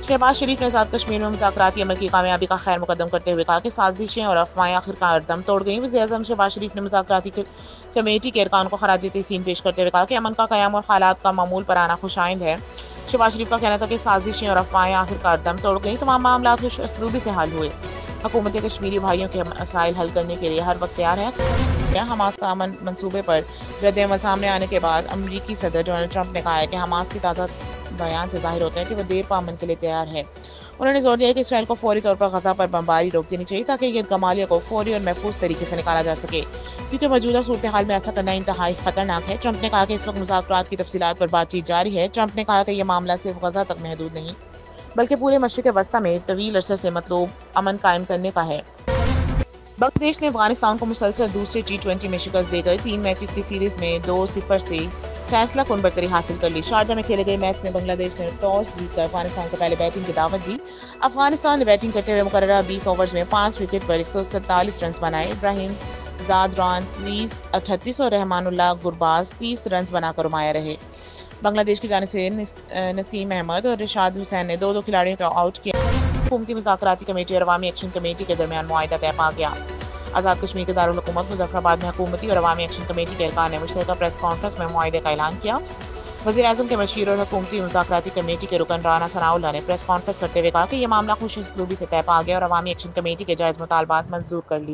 शहबाज शरीफ ने आज़ाद कश्मीर में मुज़ाकराती अमल की कामयाबी का खैर मुकदम करते हुए कहा कि साजिशें और अफवाहें आखिरकार दम तोड़ गईं। वज़ीर-ए-आज़म शहबाज शरीफ ने मुज़ाकराती कमेटी के अरकान को खराज तहसीन पेश करते हुए कहा कि अमन का क़याम और हालात का मामूल पर आना खुशाइंद है। शहबाज शरीफ का कहना था कि साजिशें और अफवाहें आखिरकार दम तोड़ गईं, तमाम मामला खुश उसलूबी से हल हुए। हुकूमत कश्मीरी भाइयों के मसाइल हल करने के लिए हर वक्त तैयार है। हमास का अमन मंसूबे पर रद्द-ए-अमल सामने आने के बाद अमरीकी सदर डोनाल्ड ट्रंप ने कहा है कि हमास की ताज़ा बयान से जाहिर होता है कि वह देर पा अमन के लिए तैयार है। उन्होंने जोर दिया कि इसराइल को फौरी तौर पर गजा पर बमबारी रोक देनी चाहिए ताकि ये गमालिया को फौरी और महफूज तरीके से निकाला जा सके, क्योंकि मौजूदा सूरत हाल में ऐसा करना इंतहाई खतरनाक है। ट्रंप ने कहा कि इस वक्त मुज़ाकरात की तफसीलात पर बातचीत जारी है। ट्रंप ने कहा कि यह मामला सिर्फ गजा तक महदूद नहीं बल्कि पूरे मशरिक़ वस्ता में तवील अरसे से मतलूब अमन कायम करने का है। बांग्लादेश ने अफगानिस्तान को मुसलसल दूसरे T20 में शिकस्त देकर 3 मैचेस की सीरीज में 2-0 से फैसला कुन बरतरी हासिल कर ली। शारजा में खेले गए मैच में बांग्लादेश ने टॉस जीतकर अफगानिस्तान को पहले बैटिंग की दावत दी। अफगानिस्तान ने बैटिंग करते हुए मुकर्ररा 20 ओवर्स में 5 विकेट पर 147 रन बनाए। इब्राहिम ज़ादरान 38 और रहमानुल्लाह गुरबाज 30 रन बनाकर उमाया रहे। बांग्लादेश की जानिब से नसीम अहमद और रिशाद हुसैन ने 2-2 खिलाड़ियों को आउट किया। हुकूमती मुज़ाकराती कमेटी और अवामी एक्शन कमेटी के दरमियान मुआहिदा तय पा गया। आज़ाद कश्मीर के दारुल हुकूमत मुजफ्फराबाद में हुकूमती और अवामी एक्शन कमेटी के अरकान ने मुश्तरका प्रेस कॉन्फ्रेंस में मुआहिदे का ऐलान किया। वज़ीर-ए-आज़म के मशीर और हुकूमती मुज़ाकराती कमेटी के रुकन राना सनाउल्लाह ने प्रेस कॉन्फ्रेंस करते हुए कहा कि यह मामला खुश उसलूबी से तय पा गया और अवामी एक्शन कमेटी के जायज़ मुतालबात मंजूर कर लिए।